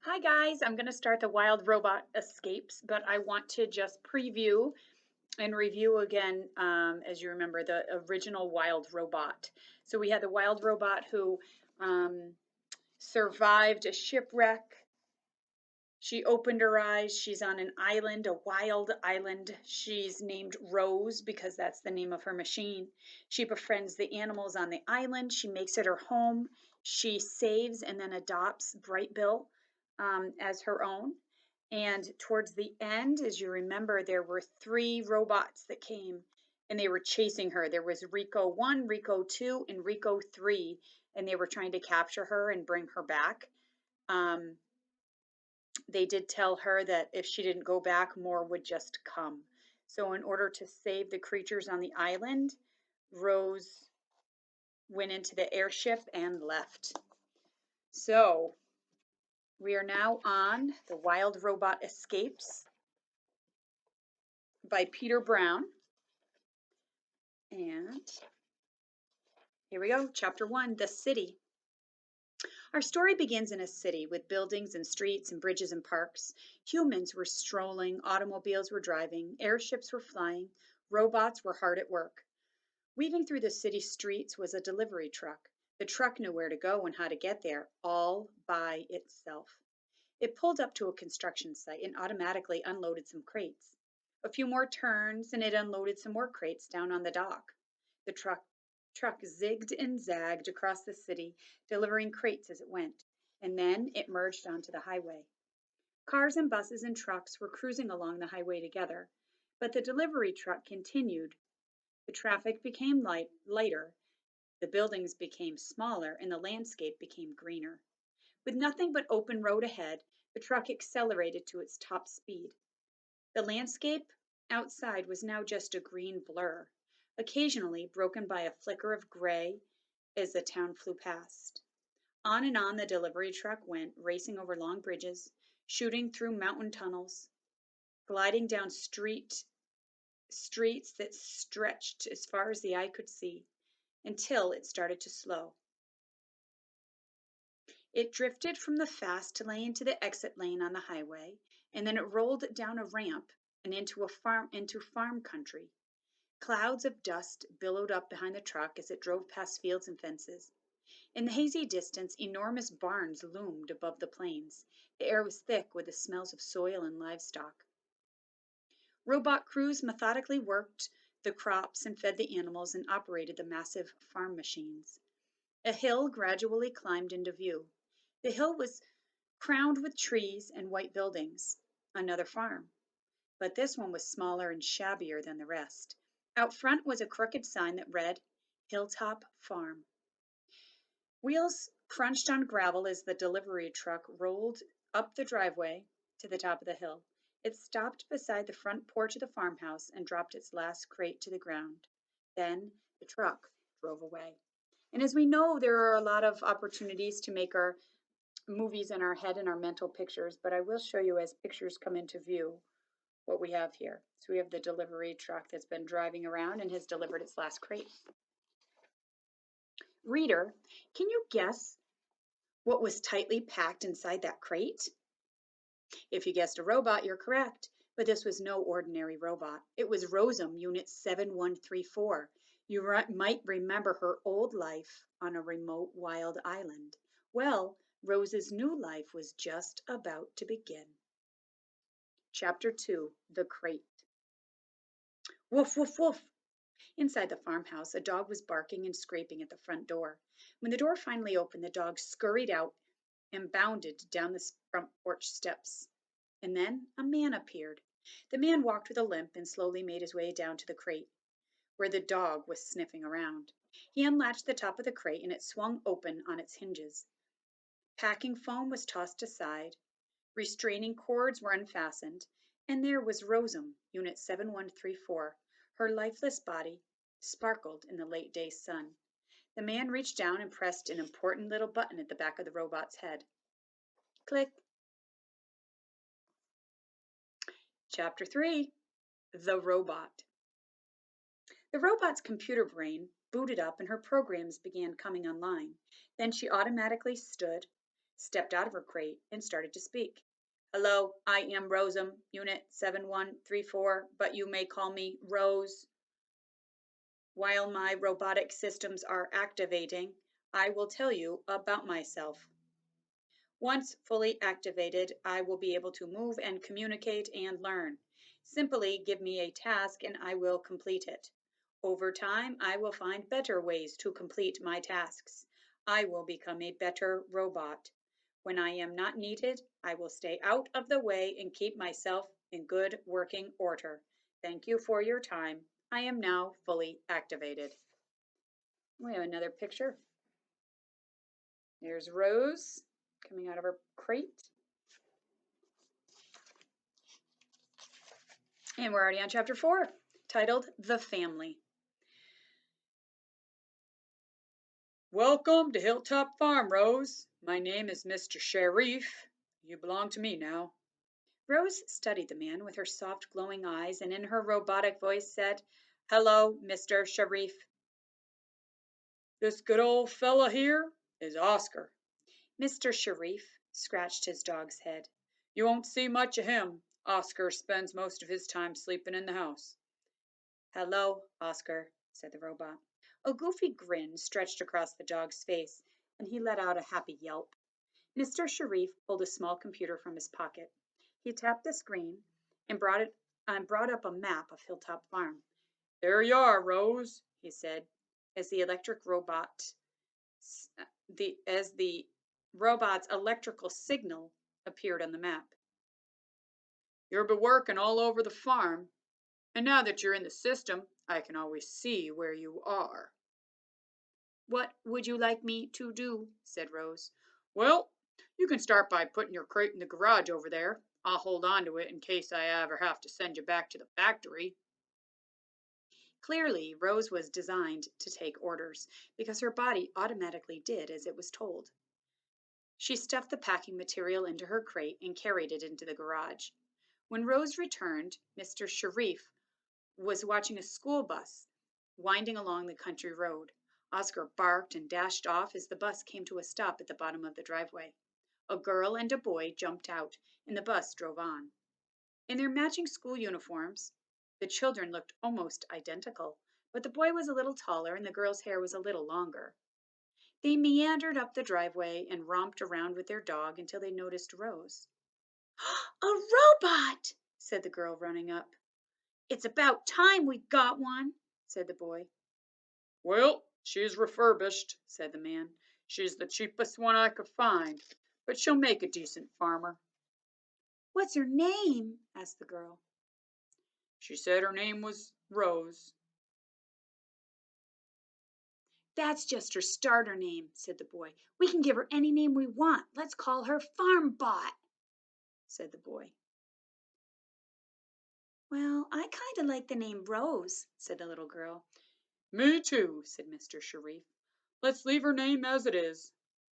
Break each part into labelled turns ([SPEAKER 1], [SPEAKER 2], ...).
[SPEAKER 1] Hi guys, I'm going to start the Wild Robot Escapes, but I want to just preview and review again, as you remember, the original Wild Robot. So we had the Wild Robot who um, survived a shipwreck. She opened her eyes. She's on an island, a wild island. She's named Rose because that's the name of her machine. She befriends the animals on the island. She makes it her home. She saves and then adopts Bright Bill as her own. And towards the end, as you remember, there were three robots that came and they were chasing her. There was Rico 1, Rico 2, and Rico 3, and they were trying to capture her and bring her back. Um, they did tell her that if she didn't go back, more would just come. So, in order to save the creatures on the island, Rose went into the airship and left. So, we are now on The Wild Robot Escapes by Peter Brown. And here we go, Chapter 1 The City. Our story begins in a city with buildings and streets and bridges and parks. Humans were strolling, automobiles were driving, airships were flying, robots were hard at work. Weaving through the city streets was a delivery truck. The truck knew where to go and how to get there, all by itself. It pulled up to a construction site and automatically unloaded some crates. A few more turns and it unloaded some more crates down on the dock. The truck zigged and zagged across the city, delivering crates as it went, and then it merged onto the highway. Cars and buses and trucks were cruising along the highway together, but the delivery truck continued. The traffic became lighter, the buildings became smaller, and the landscape became greener. With nothing but open road ahead, the truck accelerated to its top speed. The landscape outside was now just a green blur, occasionally broken by a flicker of gray as the town flew past. On and on the delivery truck went, racing over long bridges, shooting through mountain tunnels, gliding down streets that stretched as far as the eye could see, until it started to slow. It drifted from the fast lane to the exit lane on the highway, and then it rolled down a ramp and into farm country. Clouds of dust billowed up behind the truck as it drove past fields and fences. In the hazy distance, enormous barns loomed above the plains. The air was thick with the smells of soil and livestock. Robot crews methodically worked the crops and fed the animals and operated the massive farm machines. A hill gradually climbed into view. The hill was crowned with trees and white buildings. Another farm. But this one was smaller and shabbier than the rest. Out front was a crooked sign that read, Hilltop Farm. Wheels crunched on gravel as the delivery truck rolled up the driveway to the top of the hill. It stopped beside the front porch of the farmhouse and dropped its last crate to the ground. Then the truck drove away. And as we know, there are a lot of opportunities to make our movies in our head and our mental pictures, but I will show you as pictures come into view what we have here. So we have the delivery truck that's been driving around and has delivered its last crate. Reader, can you guess what was tightly packed inside that crate? If you guessed a robot, you're correct. But this was no ordinary robot. It was Rosem Unit 7134. You might remember her old life on a remote wild island. Well, Rose's new life was just about to begin. Chapter 2 The Crate. Woof, woof, woof. Inside the farmhouse, a dog was barking and scraping at the front door. When the door finally opened, the dog scurried out and bounded down the front porch steps. And then a man appeared. The man walked with a limp and slowly made his way down to the crate, where the dog was sniffing around. He unlatched the top of the crate and it swung open on its hinges. Packing foam was tossed aside, restraining cords were unfastened, and there was Rosem, Unit 7134. Her lifeless body sparkled in the late day sun. The man reached down and pressed an important little button at the back of the robot's head. Click. Chapter 3 The Robot. The robot's computer brain booted up and her programs began coming online. Then she automatically stood, stepped out of her crate and started to speak. Hello, I am Rosem, Unit 7134, but you may call me Rose. While my robotic systems are activating, I will tell you about myself. Once fully activated, I will be able to move and communicate and learn. Simply give me a task and I will complete it. Over time, I will find better ways to complete my tasks. I will become a better robot. When I am not needed, I will stay out of the way and keep myself in good working order. Thank you for your time. I am now fully activated. We have another picture. There's Rose coming out of her crate. And we're already on chapter 4, titled The Family. Welcome to Hilltop Farm, Rose. My name is Mr. Sharif. You belong to me now. Rose studied the man with her soft, glowing eyes and in her robotic voice said, Hello, Mr. Sharif. This good old fella here is Oscar. Mr. Sharif scratched his dog's head. You won't see much of him. Oscar spends most of his time sleeping in the house. Hello, Oscar, said the robot. A goofy grin stretched across the dog's face, and he let out a happy yelp. Mr. Sharif pulled a small computer from his pocket. He tapped the screen and brought up a map of Hilltop Farm. There you are, Rose, he said, as the robot's electrical signal appeared on the map. You'll be working all over the farm, and now that you're in the system, I can always see where you are. What would you like me to do? Said Rose. Well, you can start by putting your crate in the garage over there. I'll hold on to it in case I ever have to send you back to the factory. Clearly, Rose was designed to take orders because her body automatically did as it was told. She stuffed the packing material into her crate and carried it into the garage. When Rose returned, Mr. Sharif was watching a school bus winding along the country road. Oscar barked and dashed off as the bus came to a stop at the bottom of the driveway. A girl and a boy jumped out, and the bus drove on. In their matching school uniforms, the children looked almost identical, but the boy was a little taller and the girl's hair was a little longer. They meandered up the driveway and romped around with their dog until they noticed Rose. A robot, said the girl, running up. It's about time we got one, said the boy. Well, she's refurbished, said the man. She's the cheapest one I could find, but she'll make a decent farmer. What's her name? Asked the girl. She said her name was Rose. That's just her starter name, said the boy. We can give her any name we want. Let's call her Farmbot, said the boy. Well, I kind of like the name Rose, said the little girl. Me too, said Mr. Sharif. Let's leave her name as it is.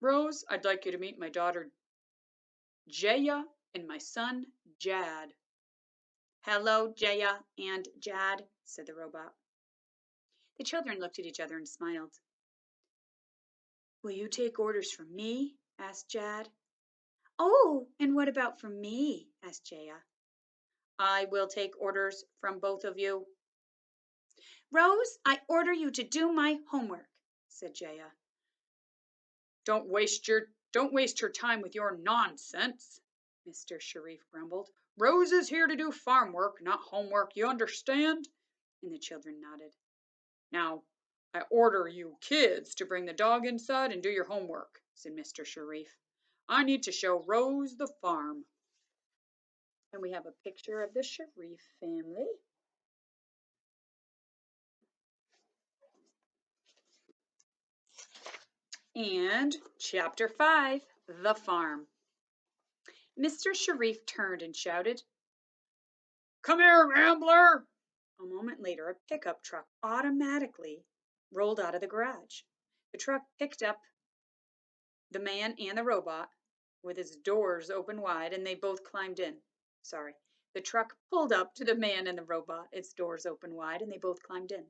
[SPEAKER 1] Rose, I'd like you to meet my daughter Jaya and my son Jad. Hello, Jaya and Jad, said the robot. The children looked at each other and smiled. Will you take orders from me? Asked Jad. Oh, and what about from me? Asked Jaya. I will take orders from both of you. Rose, I order you to do my homework, said Jaya. Don't waste her time with your nonsense, Mr. Sharif grumbled. Rose is here to do farm work, not homework, you understand? And the children nodded. Now, I order you kids to bring the dog inside and do your homework, said Mr. Sharif. I need to show Rose the farm. And we have a picture of the Sharif family. And chapter 5, The Farm. Mr. Sharif turned and shouted, Come here, Rambler! A moment later, a pickup truck automatically rolled out of the garage. The truck picked up the man and the robot with its doors open wide, and they both climbed in. The truck pulled up to the man and the robot, its doors open wide, and they both climbed in.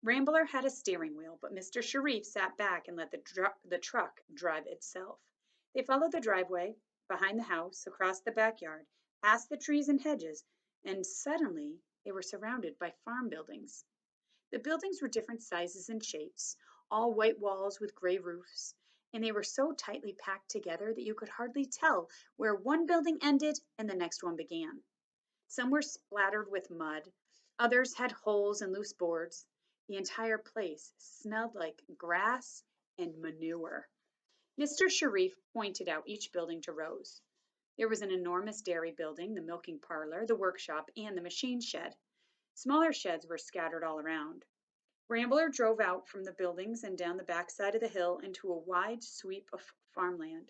[SPEAKER 1] Rambler had a steering wheel, but Mr. Sharif sat back and let the truck drive itself. They followed the driveway, behind the house, across the backyard, past the trees and hedges, and suddenly they were surrounded by farm buildings. The buildings were different sizes and shapes, all white walls with gray roofs, and they were so tightly packed together that you could hardly tell where one building ended and the next one began. Some were splattered with mud, others had holes and loose boards. The entire place smelled like grass and manure. Mr. Sharif pointed out each building to Rose. There was an enormous dairy building, the milking parlor, the workshop, and the machine shed. Smaller sheds were scattered all around. Rambler drove out from the buildings and down the back side of the hill into a wide sweep of farmland.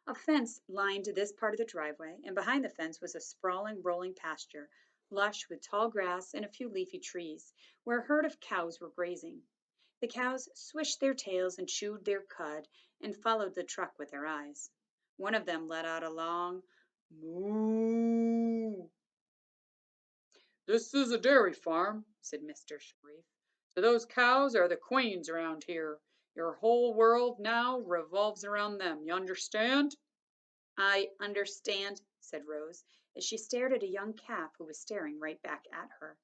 [SPEAKER 1] A fence lined this part of the driveway, and behind the fence was a sprawling, rolling pasture, lush with tall grass and a few leafy trees, where a herd of cows were grazing. The cows swished their tails and chewed their cud and followed the truck with their eyes. One of them let out a long moo. "This is a dairy farm," said Mr. Sharif. "So those cows are the queens around here. Your whole world now revolves around them. You understand?" "I understand," said Rose, as she stared at a young calf who was staring right back at her.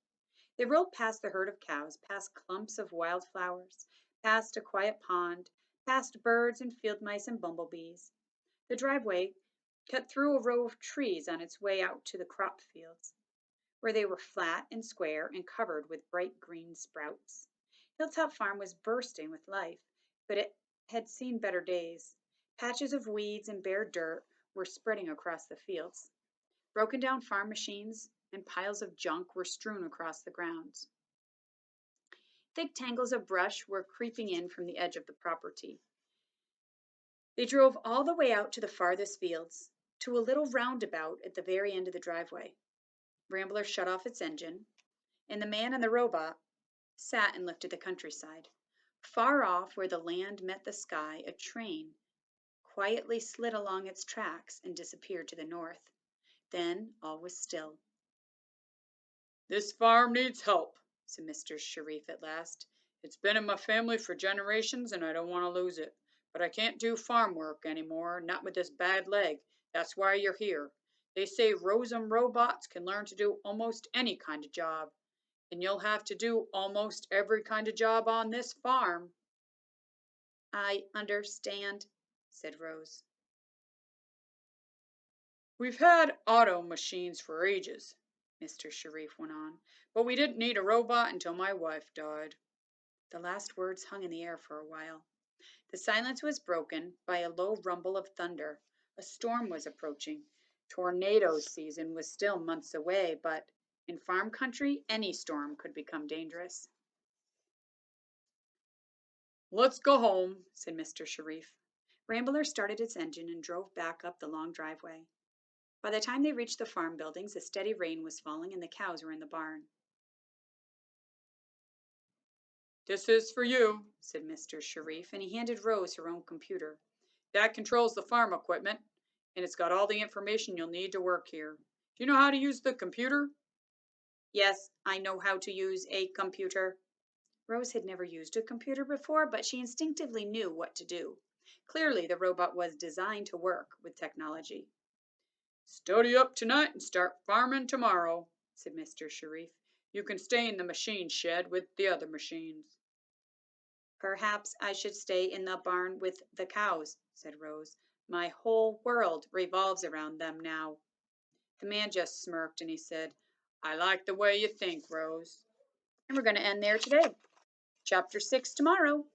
[SPEAKER 1] They rolled past the herd of cows, past clumps of wild flowers, past a quiet pond, past birds and field mice and bumblebees. The driveway cut through a row of trees on its way out to the crop fields, where they were flat and square and covered with bright green sprouts. Hilltop Farm was bursting with life, but it had seen better days. Patches of weeds and bare dirt were spreading across the fields. Broken down farm machines and piles of junk were strewn across the grounds. Thick tangles of brush were creeping in from the edge of the property. They drove all the way out to the farthest fields, to a little roundabout at the very end of the driveway. Rambler shut off its engine, and the man and the robot sat and looked at the countryside. Far off, where the land met the sky, a train quietly slid along its tracks and disappeared to the north. Then all was still. "This farm needs help," said Mr. Sharif at last. "It's been in my family for generations, and I don't want to lose it. But I can't do farm work any more, not with this bad leg. That's why you're here. They say Rosum robots can learn to do almost any kind of job, and you'll have to do almost every kind of job on this farm." "I understand," said Rose. "We've had auto machines for ages," Mr. Sharif went on, "but we didn't need a robot until my wife died." The last words hung in the air for a while. The silence was broken by a low rumble of thunder. A storm was approaching. Tornado season was still months away, but in farm country, any storm could become dangerous. "Let's go home," said Mr. Sharif. Rambler started its engine and drove back up the long driveway. By the time they reached the farm buildings, a steady rain was falling and the cows were in the barn. "This is for you," said Mr. Sharif, and he handed Rose her own computer. "That controls the farm equipment, and it's got all the information you'll need to work here. Do you know how to use the computer?" "Yes, I know how to use a computer." Rose had never used a computer before, but she instinctively knew what to do. Clearly, the robot was designed to work with technology. "Study up tonight and start farming tomorrow," said Mr. Sharif. "You can stay in the machine shed with the other machines." "Perhaps I should stay in the barn with the cows," said Rose. "My whole world revolves around them now." The man just smirked and he said, "I like the way you think, Rose." And we're going to end there today. Chapter 6 tomorrow.